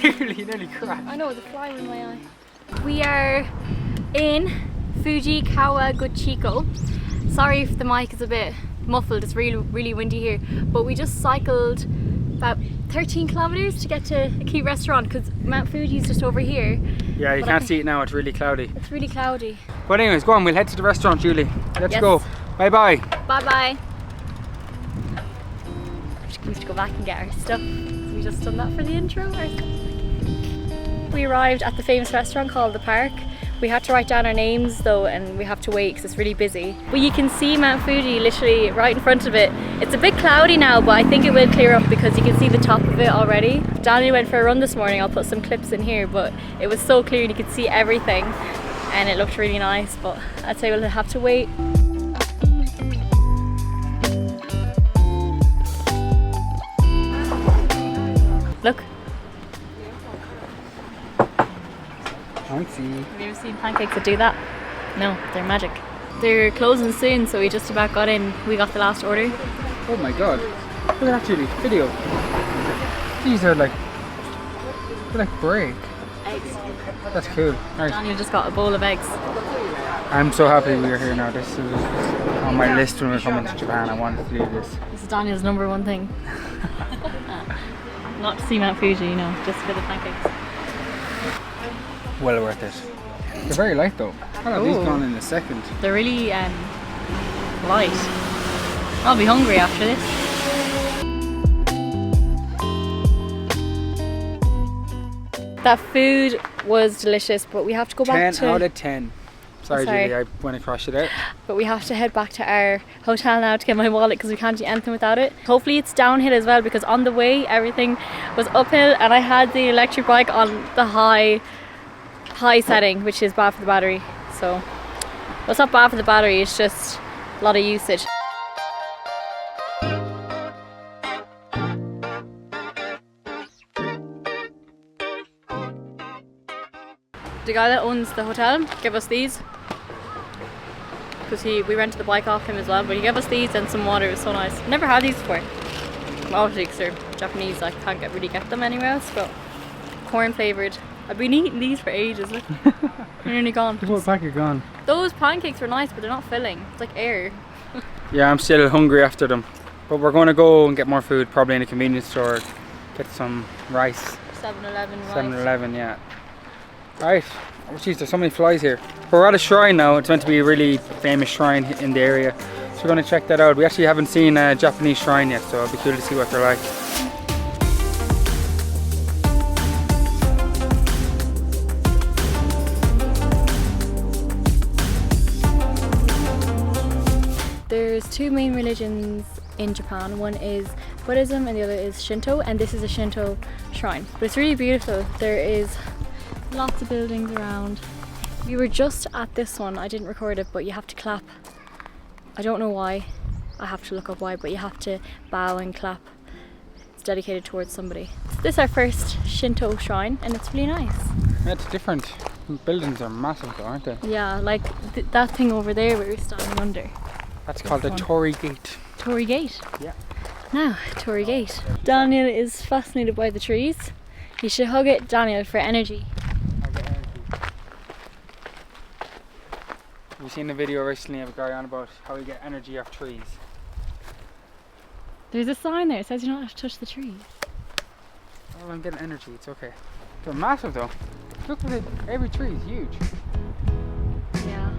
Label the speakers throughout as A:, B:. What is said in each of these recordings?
A: Julie, you nearly crashed.
B: I know, there's a fly in my eye. We are in Fuji Kawaguchiko. Sorry if the mic is a bit muffled, it's really windy here. But we just cycled about 13 kilometers to get to a key restaurant because Mount Fuji is just over here.
A: Yeah, you can't see it now, it's really cloudy.
B: It's really cloudy.
A: But anyways, go on, we'll head to the restaurant, Julie. Let's
B: Yes.
A: go. Bye bye.
B: Bye bye. We have to go back and get our stuff. So we just done that for the intro. We arrived at the famous restaurant called The Park. We had to write down our names though, and we have to wait because it's really busy. But you can see Mount Fuji literally right in front of it. It's a bit cloudy now, but I think it will clear up because you can see the top of it already. Daniel went for a run this morning. I'll put some clips in here, but it was so clear and you could see everything and it looked really nice, but I'd say we'll have to wait. Look.
A: Fancy.
B: Have you ever seen pancakes that do that? No, they're magic. They're closing soon, so we just about got in. We got the last order.
A: Oh my god. Look at that, Julie. Video. These are like, they're like break.
B: Eggs.
A: That's cool. Right.
B: Daniel just got a bowl of eggs.
A: I'm so happy we're here now. This is on my list when we're coming to Japan. I wanted to do this.
B: This is Daniel's #1 thing. Not to see Mount Fuji, you know, just for the pancakes.
A: Well worth it. They're very light though. I'll have these gone in a second.
B: They're really light. I'll be hungry after this. That food was delicious, but we have to go back to...
A: 10 out of 10. Sorry, Julie, I went across it out.
B: But we have to head back to our hotel now to get my wallet because we can't do anything without it. Hopefully it's downhill as well because on the way everything was uphill and I had the electric bike on the high setting, which is bad for the battery. So, well, it's not bad for the battery, it's just a lot of usage. The guy that owns the hotel gave us these because we rented the bike off him as well, but he gave us these and some water. It was so nice. Never had these before. Obviously because they're Japanese, I can't really get them anywhere else, but corn flavoured. I've been eating these for ages, look. They're nearly gone.
A: The whole pack are gone.
B: Those pancakes were nice, but they're not filling. It's like air.
A: Yeah, I'm still hungry after them. But we're going to go and get more food, probably in a convenience store. Get some rice.
B: 7-Eleven rice.
A: 7-Eleven, yeah. Right. Oh jeez, there's so many flies here. We're at a shrine now. It's meant to be a really famous shrine in the area. So we're going to check that out. We actually haven't seen a Japanese shrine yet, so it'll be cool to see what they're like.
B: There's two main religions in Japan. One is Buddhism and the other is Shinto, and this is a Shinto shrine. But it's really beautiful. There is lots of buildings around. We were just at this one. I didn't record it, but you have to clap. I don't know why. I have to look up why, but you have to bow and clap. It's dedicated towards somebody. This is our first Shinto shrine and it's really nice.
A: Yeah, it's different. Buildings are massive though, aren't they?
B: Yeah, like that thing over there where we're standing under.
A: That's called the Torii Gate.
B: Torii Gate?
A: Yeah.
B: Now, Torii Gate. Daniel is fascinated by the trees. You should hug it, Daniel, for energy.
A: I'll get energy. Have you seen the video recently of a guy on about how you get energy off trees?
B: There's a sign there, it says you're not allowed to touch the trees.
A: Oh, I'm getting energy, it's okay. They're massive though. Look at it, every tree is huge.
B: Yeah.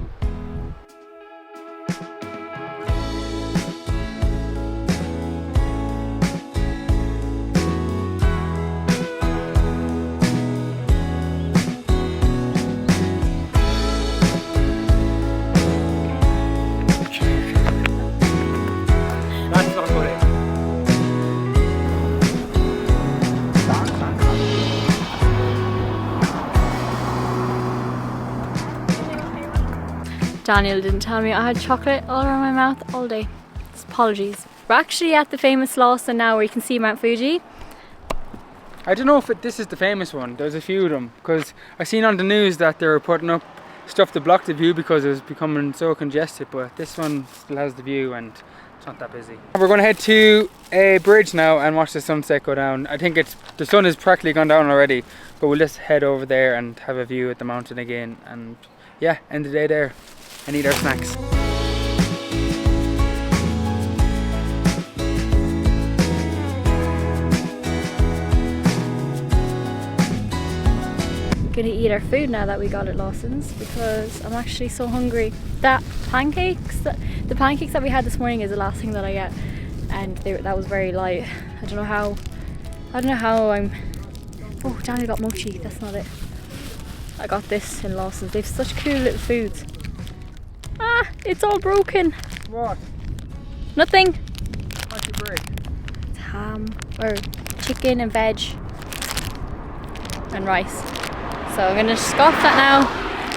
A: That's not good.
B: Daniel didn't tell me I had chocolate all around my mouth all day. Apologies. We're actually at the famous Lawson now where you can see Mount Fuji.
A: I don't know if this is the famous one. There's a few of them because I seen on the news that they were putting up stuff to block the view because it was becoming so congested, but this one still has the view and It's not that busy. We're going to head to a bridge now and watch the sunset go down. I think the sun has practically gone down already, but we'll just head over there and have a view at the mountain again, and yeah, end the day there and eat our snacks.
B: Gonna eat our food now that we got at Lawson's because I'm actually so hungry. The pancakes that we had this morning is the last thing that I get, and that was very light. I don't know how I'm. Oh, Daniel got mochi. That's not it. I got this in Lawson's. They have such cool little foods. Ah, it's all broken.
A: What?
B: Nothing.
A: What's your break?
B: It's ham or chicken and veg and rice. So I'm gonna scoff that now.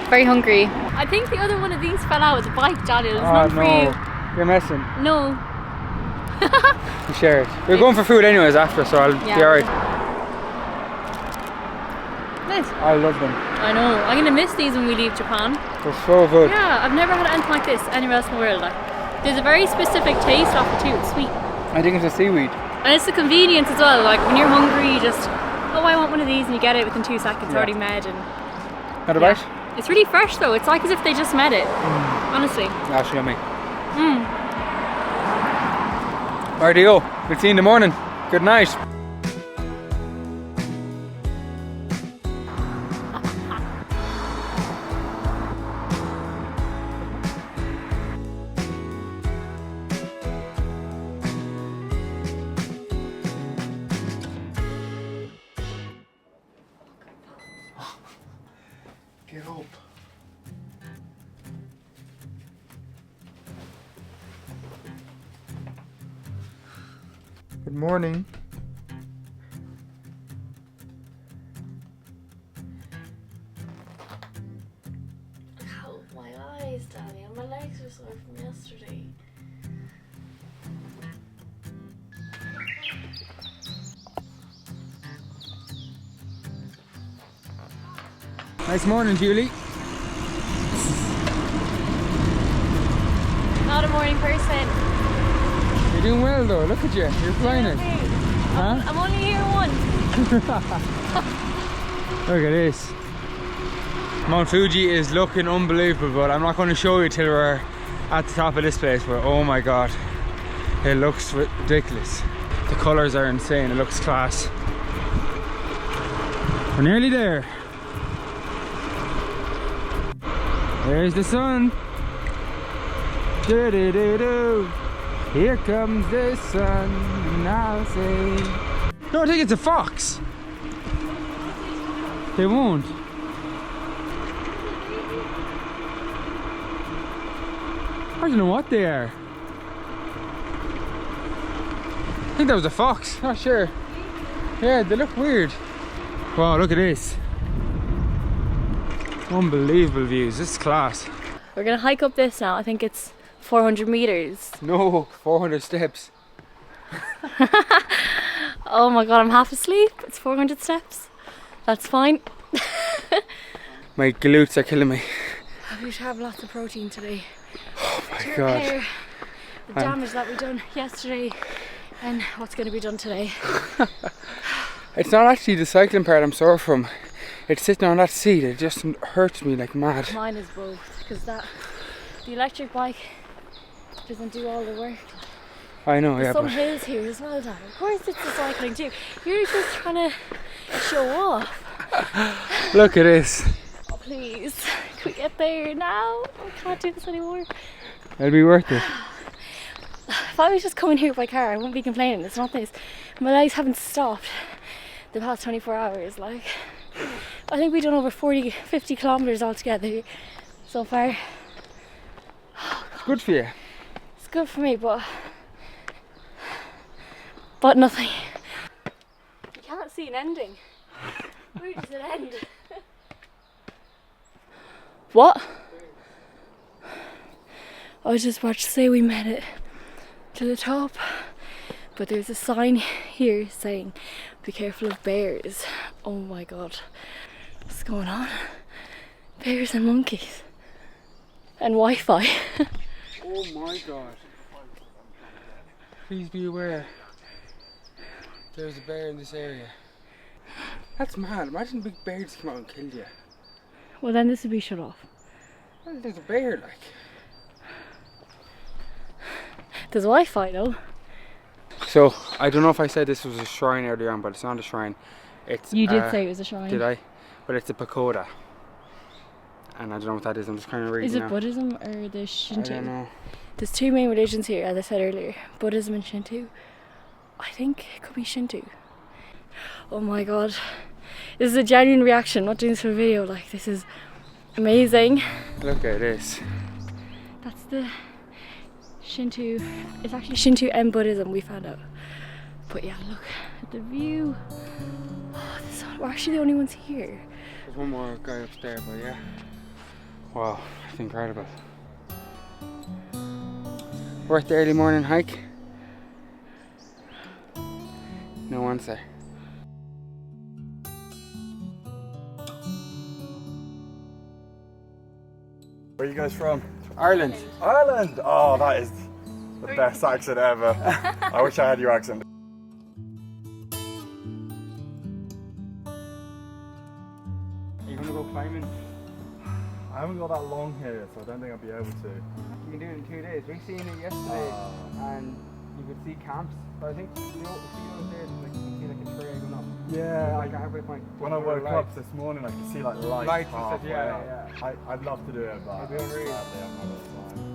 B: Very hungry. I think the other one of these fell out with the bike, Daniel. It's not for you.
A: You're messing.
B: No.
A: You share it. We're going for food anyways after, so I'll be alright.
B: Nice.
A: I love them.
B: I know. I'm gonna miss these when we leave Japan.
A: They're so good.
B: Yeah, I've never had anything like this anywhere else in the world. Like, there's a very specific taste off it too. It's sweet.
A: I think it's a seaweed.
B: And it's the convenience as well. Like when you're hungry, you just, oh, I want one of these, and you get it within 2 seconds, already made. And
A: Had a bite?
B: it's really fresh though. It's like as if they just made it. Honestly.
A: That's yummy. Rightio. We'll see you in the morning. Good night. Get up. Good morning.
B: Ow, my eyes, Daniel. My legs are sore from yesterday.
A: Nice morning, Julie.
B: Not a morning person.
A: You're doing well though, look at you. You're flying it. Huh?
B: I'm only here once.
A: Look at this. Mount Fuji is looking unbelievable, but I'm not going to show you till we're at the top of this place, but oh my god. It looks ridiculous. The colours are insane, it looks class. We're nearly there. There's the sun. Do-do-do-do. Here comes the sun, and I'll say. No, I think it's a fox. They won't. I don't know what they are. I think that was a fox, not sure. Yeah, they look weird. Wow, look at this. Unbelievable views, this is class.
B: We're gonna hike up this now. I think it's 400 meters.
A: No, 400 steps.
B: Oh my god, I'm half asleep. It's 400 steps. That's fine.
A: My glutes are killing me.
B: We should have lots of protein today.
A: Oh my
B: to
A: god.
B: repair the damage that we done yesterday and what's going to be done today.
A: It's not actually the cycling part I'm sore from. It's sitting on that seat. It just hurts me like mad.
B: Mine is both, because the electric bike doesn't do all the work.
A: I know,
B: There's
A: yeah,
B: some
A: but
B: hills here as well, Dan. Of course it's the cycling too. You're just trying to show off.
A: look at this.
B: Oh, please, can we get there now? I can't do this anymore.
A: It'll be worth it.
B: If I was just coming here by car, I wouldn't be complaining. It's not this. My legs haven't stopped the past 24 hours. Like, I think we've done over 50 kilometers altogether so far.
A: It's good for you.
B: It's good for me, but nothing. You can't see an ending. Where does it end? What? I was just about to say we made it to the top, but there's a sign here saying be careful of bears. Oh my god, what's going on? Bears and monkeys and Wi-Fi.
A: Oh my god. Please be aware. There's a bear in this area. That's mad. Imagine a big bear just came out and killed you.
B: Well, then this would be shut off.
A: Well, there's a bear, like.
B: There's Wi-Fi though.
A: So, I don't know if I said this was a shrine earlier on, but it's not a shrine. It's
B: You did say it was a shrine.
A: Did I? But it's a pagoda. And I don't know what that is. I'm just kind of reading
B: Is it
A: now.
B: Buddhism or the Shinto?
A: I don't know.
B: There's two main religions here, as I said earlier. Buddhism and Shinto. I think it could be Shinto. Oh my god. This is a genuine reaction, I'm not doing this for a video. Like, this is amazing.
A: Look at this.
B: That's the Shinto. It's actually Shinto and Buddhism, we found out. But yeah, look at the view. Oh, we're actually the only ones here.
A: There's one more guy upstairs, but yeah. Wow, it's incredible. Worth the early morning hike? No answer.
C: Where are you guys from?
A: Ireland.
C: Ireland! Oh, that is the best accent ever. I wish I had your accent.
A: Are you gonna go climbing?
C: I haven't got that long here, so I don't think I'll be able to.
A: You can do it in 2 days. We seen it yesterday, and you could see camps. But I think the field there, like, you can see like a trail going up.
C: Yeah,
A: Like a halfway point.
C: when I woke up this morning, I could see like lights.
A: Lights and stuff,
C: halfway
A: yeah,
C: up. I'd love to do it, but
A: It'd be unreal.
C: sadly I'm not got time.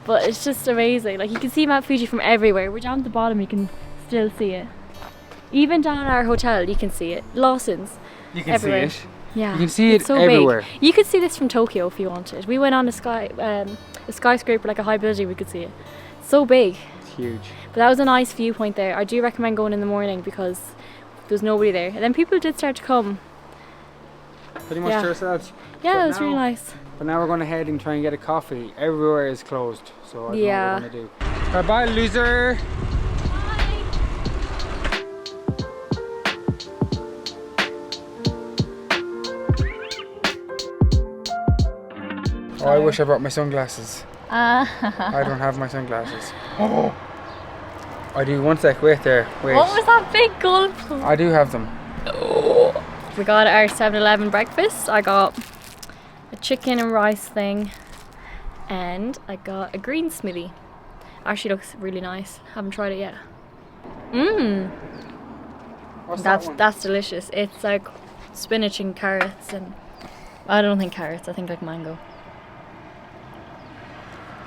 B: But it's just amazing. Like, you can see Mount Fuji from everywhere. We're down at the bottom, you can still see it. Even down at our hotel, you can see it. Lawson's.
A: You can
B: Everywhere.
A: see it.
B: Yeah,
A: You can see
B: it's
A: it
B: so
A: everywhere.
B: Big. You could see this from Tokyo if you wanted. We went on a skyscraper, like a high building, we could see it. So big.
A: It's huge.
B: But that was a nice viewpoint there. I do recommend going in the morning because there's nobody there. And then people did start to come.
A: Pretty much
B: Yeah.
A: to ourselves.
B: Yeah,
A: But
B: it was really
A: now-
B: nice.
A: But now we're going to head and try and get a coffee. Everywhere is closed, so I don't
B: Yeah.
A: know what we're going to do. Bye bye, loser. Oh, I wish I brought my sunglasses. I don't have my sunglasses. Oh, I do. One sec. Wait there. Wait.
B: What was that big gulp?
A: I do have them.
B: We got our 7-Eleven breakfast. I got a chicken and rice thing, and I got a green smoothie. Actually looks really nice. Haven't tried it yet. Mmm,
A: What's that one?
B: that's delicious. It's like spinach and carrots, and I don't think carrots. I think like mango.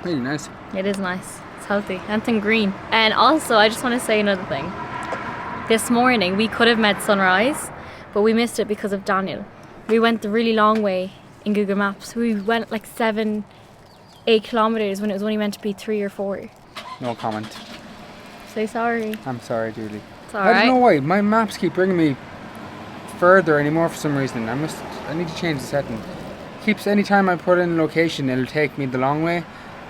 A: Really nice.
B: It is nice. It's healthy. Anything green. And also, I just want to say another thing. This morning we could have met sunrise, but we missed it because of Daniel. We went the really long way in Google Maps. We went like 7-8 kilometers when it was only meant to be 3 or 4.
A: No comment.
B: Say sorry.
A: I'm sorry, Julie.
B: It's
A: I don't know
B: alright.
A: why. My maps keep bringing me further anymore for some reason. I need to change the setting. Keeps anytime I put in a location, it'll take me the long way.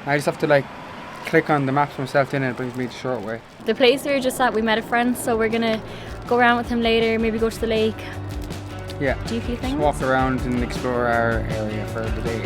A: I just have to like click on the maps myself, then it brings me the short way.
B: The place we were just at, we met a friend, so we're gonna go around with him later, maybe go to the lake,
A: Yeah.
B: do a few things.
A: Walk around and explore our area for the day.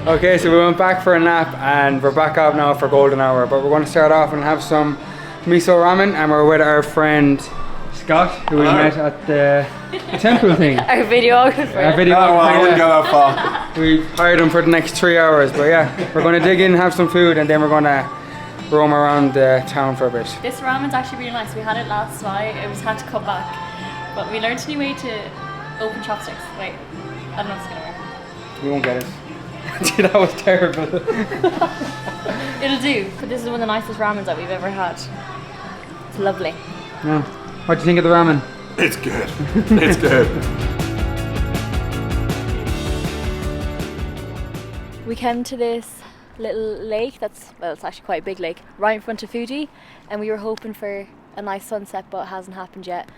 A: Okay, so we went back for a nap and we're back up now for golden hour, but we're going to start off and have some miso ramen, and we're with our friend Scott, who we met at the temple thing.
B: Our videographer.
A: Our video.
C: Oh, well, I wouldn't go that far.
A: We hired him for the next 3 hours, but yeah, we're going to dig in, have some food, and then we're going to roam around the town for a bit.
B: This ramen's actually really nice. We had it last night. It was had to cut back, but we learned a new way to open chopsticks. Wait, I don't know if it's gonna work.
A: You won't get it. Dude, that was terrible.
B: It'll do. But this is one of the nicest ramens that we've ever had. It's lovely.
A: No. What do you think of the ramen?
C: It's good. It's good.
B: We came to this little lake that's, well, it's actually quite a big lake, right in front of Fuji, and we were hoping for a nice sunset, but it hasn't happened yet.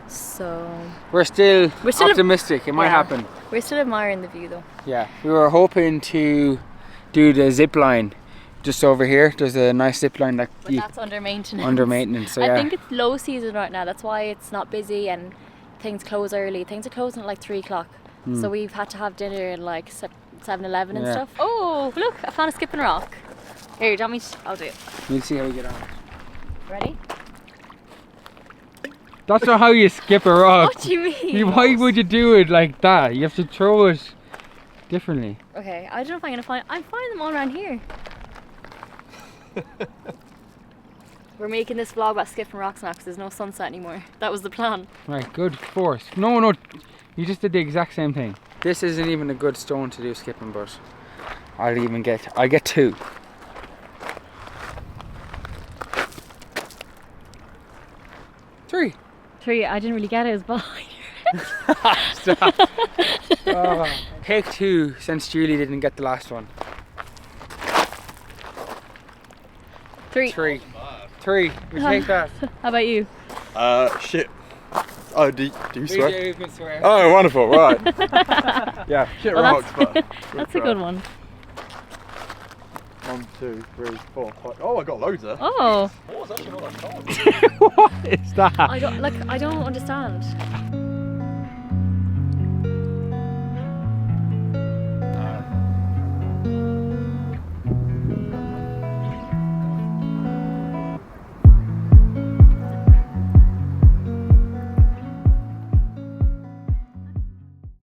B: So
A: We're still
B: still
A: optimistic. It might
B: yeah.
A: happen.
B: We're still admiring the view though.
A: Yeah, we were hoping to do the zip line just over here. There's a nice zip line that
B: But that's under maintenance.
A: under maintenance. So yeah,
B: I think it's low season right now. That's why it's not busy and things close early. Things are closing at like 3 o'clock. So we've had to have dinner in like 7-Eleven and
A: Yeah.
B: stuff. Oh, look, I found a skipping rock. Here, do you want me to? I'll do it.
A: we'll see how we get on.
B: Ready?
A: That's not how you skip a rock.
B: What do you mean?
A: Why would you do it like that? You have to throw it differently.
B: Okay, I don't know if I'm gonna find. I'm finding them all around here. We're making this vlog about skipping rocks now because there's no sunset anymore. That was the plan.
A: Right, good force. No, you just did the exact same thing. This isn't even a good stone to do skipping, but I get 2. Three.
B: 3. I didn't really get it. It was behind.
A: Stop. Oh. Take 2 since Julie didn't get the last one.
B: 3.
A: 3. 3. We take that.
B: How about you?
C: Shit. Oh, do you swear?
A: We can swear.
C: Oh, wonderful, right. Yeah, shit
B: Well,
C: rocks, but
B: That's a good one.
C: 1, 2, 3, 4, 5. Oh, I got loads there.
B: Oh,
C: Oh, it's actually not that cold.
A: What is that?
B: I don't understand.